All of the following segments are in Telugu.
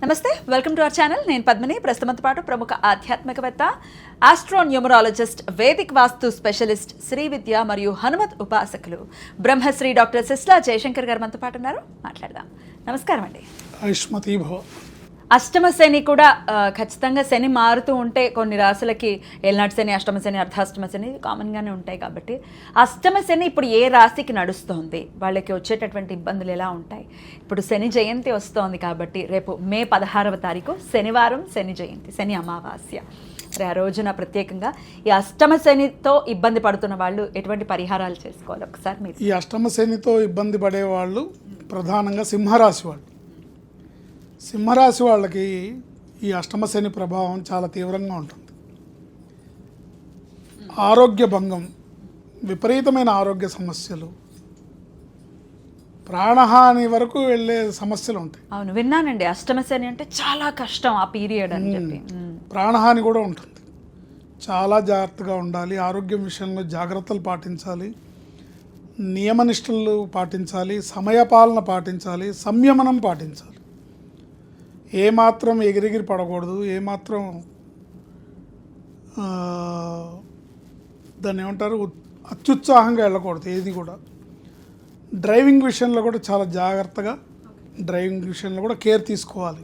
నమస్తే, వెల్కమ్ టు అవర్ ఛానల్. నేను పద్మిని. ప్రస్తుతంతో పాటు ప్రముఖ ఆధ్యాత్మికవేత్త, ఆస్ట్రోన్యూమరాలజిస్ట్, వేదిక్ వాస్తు స్పెషలిస్ట్, శ్రీ విద్య మరియు హనుమత్ ఉపాసకులు బ్రహ్మశ్రీ డాక్టర్ సిస్లా జయశంకర్ గారు మనతో పాటు ఉన్నారు. మాట్లాడదాం. నమస్కారం అండి. ఆయుష్మతీ భవ. అష్టమ శని కూడా ఖచ్చితంగా శని మారుతూ ఉంటే కొన్ని రాశులకి ఏలనాటి శని, అష్టమ శని, అర్ధాష్టమ శని కామన్గానే ఉంటాయి. కాబట్టి అష్టమ శని ఇప్పుడు ఏ రాశికి నడుస్తోంది, వాళ్ళకి వచ్చేటటువంటి ఇబ్బందులు ఎలా ఉంటాయి? ఇప్పుడు శని జయంతి వస్తోంది కాబట్టి రేపు మే 16వ తారీఖు శనివారం, శని జయంతి, శని అమావాస్య. మరి ఆ రోజున ప్రత్యేకంగా ఈ అష్టమ శనితో ఇబ్బంది పడుతున్న వాళ్ళు ఎటువంటి పరిహారాలు చేసుకోవాలి ఒకసారి మీరు? ఈ అష్టమ శనితో ఇబ్బంది పడే వాళ్ళు ప్రధానంగా సింహరాశి వాళ్ళు. సింహరాశి వాళ్ళకి ఈ అష్టమ శని ప్రభావం చాలా తీవ్రంగా ఉంటుంది. ఆరోగ్య భంగం, విపరీతమైన ఆరోగ్య సమస్యలు, ప్రాణహాని వరకు వెళ్ళే సమస్యలు ఉంటాయి. అవును, విన్నానండి. అష్టమ శని అంటే చాలా కష్టం ఆ పీరియడ్ అని చెప్పి. ప్రాణహాని కూడా ఉంటుంది. చాలా జాగ్రత్తగా ఉండాలి. ఆరోగ్యం విషయంలో జాగ్రత్తలు పాటించాలి, నియమనిష్టలు పాటించాలి, సమయపాలన పాటించాలి, సంయమనం పాటించాలి. ఏమాత్రం ఎగిరెగిరి పడకూడదు, ఏమాత్రం దాన్ని ఏమంటారు, అత్యుత్సాహంగా వెళ్ళకూడదు. ఏది కూడా డ్రైవింగ్ విషయంలో కూడా చాలా జాగ్రత్తగా, డ్రైవింగ్ విషయంలో కూడా కేర్ తీసుకోవాలి.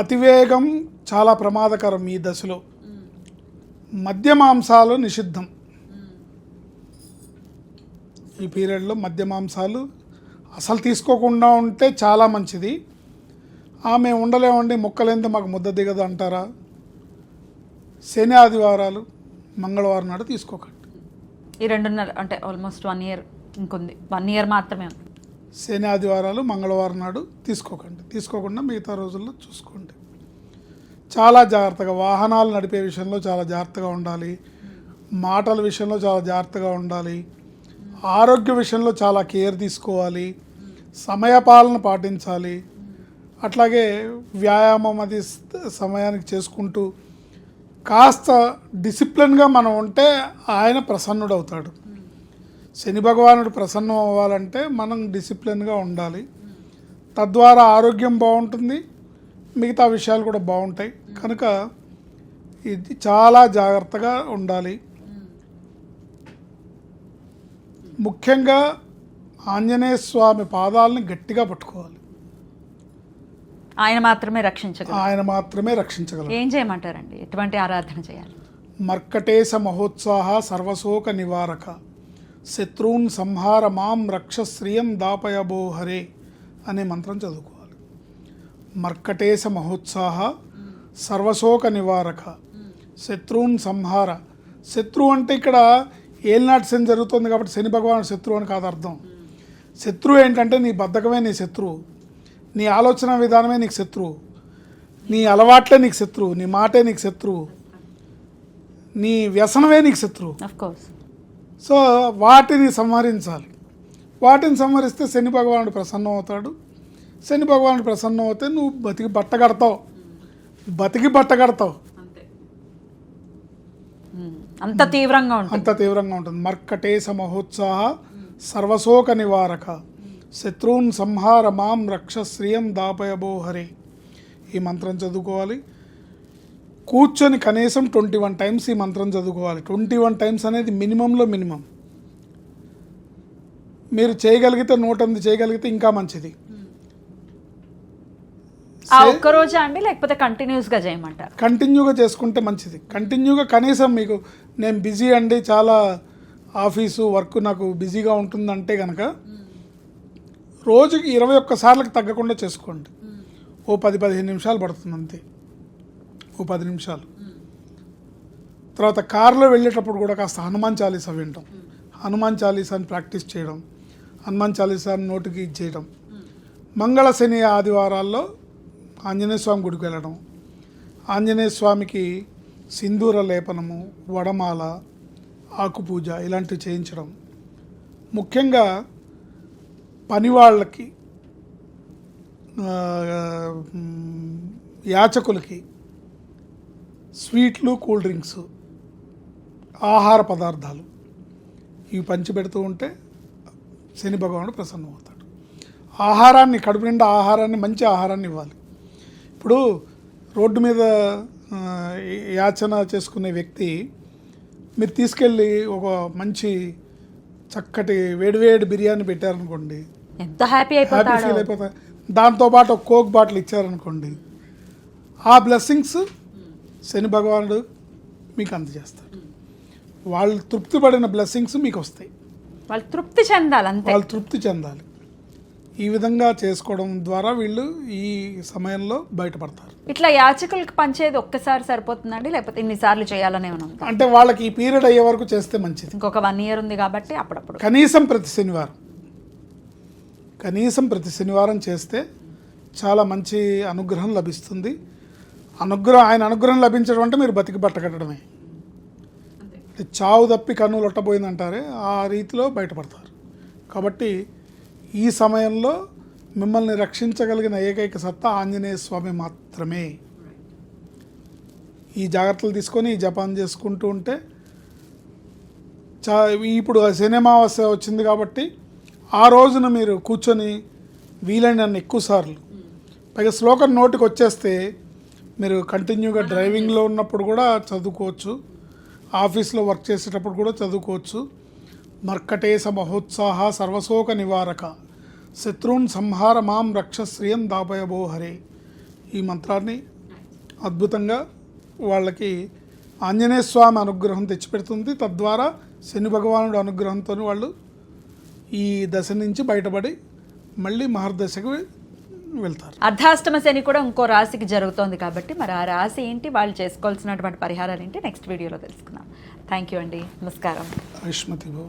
అతివేగం చాలా ప్రమాదకరం ఈ దశలో. మద్యమాంసాలు నిషిద్ధం. ఈ పీరియడ్లో మద్యమాంసాలు అసలు తీసుకోకుండా ఉంటే చాలా మంచిది. ఆమె ఉండలేమండి, మొక్కలేందో మాకు ముద్ద దిగదు అంటారా? శని ఆదివారాలు, మంగళవారం నాడు తీసుకోకండి. ఈ 2.5 అంటే ఆల్మోస్ట్ 1 year ఇంకొంది, 1 year మాత్రమే. శని ఆదివారాలు, మంగళవారం నాడు తీసుకోకండి. తీసుకోకుండా మిగతా రోజుల్లో చూసుకోండి. చాలా జాగ్రత్తగా వాహనాలు నడిపే విషయంలో చాలా జాగ్రత్తగా ఉండాలి. మాటల విషయంలో చాలా జాగ్రత్తగా ఉండాలి. ఆరోగ్య విషయంలో చాలా కేర్ తీసుకోవాలి. సమయపాలన పాటించాలి. అట్లాగే వ్యాయామం అది సమయానికి చేసుకుంటూ కాస్త డిసిప్లిన్గా మనం ఉంటే ఆయన ప్రసన్నుడవుతాడు. శని భగవానుడు ప్రసన్నం అవ్వాలంటే మనం డిసిప్లిన్గా ఉండాలి. తద్వారా ఆరోగ్యం బాగుంటుంది, మిగతా విషయాలు కూడా బాగుంటాయి. కనుక ఇది చాలా జాగ్రత్తగా ఉండాలి. ముఖ్యంగా ఆంజనేయ స్వామి పాదాలని గట్టిగా పట్టుకోవాలి. ఆయన మాత్రమే రక్షించగలరు. ఏం చేయమంటారండి? ఎటువంటి ఆరాధన చేయాలి? మర్కటేశ మహోత్సాహ సర్వశోక నివారక శత్రూన్ సంహార మాం రక్ష శ్రియం దాపయబో హరే అనే మంత్రం చదువుకోవాలి. మర్కటేశ మహోత్సాహ సర్వశోక నివారక శత్రూన్ సంహార. శత్రువు అంటే ఇక్కడ ఏలినాటి శని జరుగుతుంది కాబట్టి శని భగవానుడు శత్రువు అని కాదు అర్థం. శత్రువు ఏంటంటే నీ బద్ధకమే నీ శత్రువు, నీ ఆలోచన విధానమే నీకు శత్రువు, నీ అలవాట్లే నీకు శత్రువు, నీ మాటే నీకు శత్రువు, నీ వ్యసనమే నీకు శత్రువు. సో వాటిని సంహరించాలి. వాటిని సంహరిస్తే శని భగవానుడు ప్రసన్నం అవుతాడు. శని భగవానుడు ప్రసన్నం అవుతే నువ్వు బతికి బట్టగడతావు. అంత తీవ్రంగా ఉంటుంది. మర్కటేశ మహోత్సాహ సర్వశోక నివారక శత్రూన్ సంహార మాం రక్ష శ్రియం దాపయబో హరే. ఈ మంత్రం చదువుకోవాలి. కూర్చొని కనీసం 21 times ఈ మంత్రం చదువుకోవాలి. 21 times అనేది మినిమంలో మినిమం. మీరు చేయగలిగితే 108 చేయగలిగితే ఇంకా మంచిది. ఒక్కరోజా అండి, లేకపోతే కంటిన్యూస్గా చేయమంటారు? కంటిన్యూగా చేసుకుంటే మంచిది. కంటిన్యూగా కనీసం మీకు నేను బిజీ అండి, చాలా ఆఫీసు వర్క్ నాకు బిజీగా ఉంటుందంటే కనుక రోజుకి 21 సార్లకు తగ్గకుండా చేసుకోండి. ఓ 10-15 నిమిషాలు పడుతుంది అంతే. ఓ 10 నిమిషాలు. తర్వాత కారులో వెళ్ళేటప్పుడు కూడా కాస్త హనుమాన్ చాలీసా వినటం, హనుమాన్ చాలీసాని ప్రాక్టీస్ చేయడం, హనుమాన్ చాలీసాని నోటికి ఇచ్చేయడం. మంగళ శని ఆదివారాల్లో ఆంజనేయ స్వామి గుడికి వెళ్ళడం, ఆంజనేయ స్వామికి సింధూర లేపనము, వడమాల, ఆకుపూజ ఇలాంటివి చేయించడం. ముఖ్యంగా పని వాళ్ళకి, యాచకులకి స్వీట్లు, కూల్ డ్రింక్స్, ఆహార పదార్థాలు ఇవి పంచిపెడుతూ ఉంటే శని భగవానుడు ప్రసన్నం అవుతాడు. ఆహారాన్ని, కడుపు నిండా ఆహారాన్ని, మంచి ఆహారాన్ని ఇవ్వాలి. ఇప్పుడు రోడ్డు మీద యాచన చేసుకునే వ్యక్తి మీరు తీసుకెళ్ళి ఒక మంచి చక్కటి వేడివేడి బిర్యానీ పెట్టారనుకోండి, ఎంత హ్యాపీ హ్యాపీ ఫీల్ అయిపోతారు. దాంతోపాటు ఒక కోక్ బాటిల్ ఇచ్చారనుకోండి, ఆ బ్లెస్సింగ్స్ శని భగవానుడు మీకు అందజేస్తాడు. వాళ్ళు తృప్తి పడిన బ్లెస్సింగ్స్ మీకు వస్తాయి. వాళ్ళు తృప్తి చెందాలి, అంతే. వాళ్ళు తృప్తి చెందాలి. ఈ విధంగా చేసుకోవడం ద్వారా వీళ్ళు ఈ సమయంలో బయటపడతారు. ఇట్లా యాచకులకు పంచేది ఒక్కసారి సరిపోతుందండి, లేకపోతే ఇన్నిసార్లు చేయాలనే ఉందా? అంటే వాళ్ళకి ఈ పీరియడ్ అయ్యే వరకు చేస్తే మంచిది. ఇంకొక 1 year ఉంది కాబట్టి అప్పుడప్పుడు కనీసం ప్రతి శనివారం చేస్తే చాలా మంచి అనుగ్రహం లభిస్తుంది. ఆయన అనుగ్రహం లభించడం అంటే మీరు బతికి బట్టకట్టడమే. చావు తప్పి కన్ను లొట్టబోయిందంటారే, ఆ రీతిలో బయటపడతారు. కాబట్టి ఈ సమయంలో మిమ్మల్ని రక్షించగలిగిన ఏకైక సత్తా ఆంజనేయ స్వామి మాత్రమే. ఈ జాగ్రత్తలు తీసుకొని ఈ జపాన్ చేసుకుంటూ ఉంటే ఇప్పుడు శని అమావాస్య వచ్చింది కాబట్టి ఆ రోజున మీరు కూర్చొని వీలైనన్ని ఎక్కువ సార్లు, పైగా శ్లోకం నోటికి వచ్చేస్తే మీరు కంటిన్యూగా డ్రైవింగ్లో ఉన్నప్పుడు కూడా చదువుకోవచ్చు, ఆఫీస్లో వర్క్ చేసేటప్పుడు కూడా చదువుకోవచ్చు. మర్కటేశ మహోత్సాహ సర్వశోక నివారక శత్రున్ సంహార మాం రక్ష శ్రియం దాపయబో హరే. ఈ మంత్రాన్ని అద్భుతంగా వాళ్ళకి ఆంజనేయ స్వామి అనుగ్రహం తెచ్చిపెడుతుంది. తద్వారా శని భగవానుడు అనుగ్రహంతో వాళ్ళు ఈ దశ నుంచి బయటపడి మళ్ళీ మహర్దశకు వెళ్తారు. అర్ధాష్టమ శని కూడా ఇంకో రాశికి జరుగుతోంది కాబట్టి మరి ఆ రాశి ఏంటి, వాళ్ళు చేసుకోవాల్సినటువంటి పరిహారాలు ఏంటి, నెక్స్ట్ వీడియోలో తెలుసుకుందాం. థ్యాంక్ యూ అండి, నమస్కారం. ఆయుష్మతి భవ.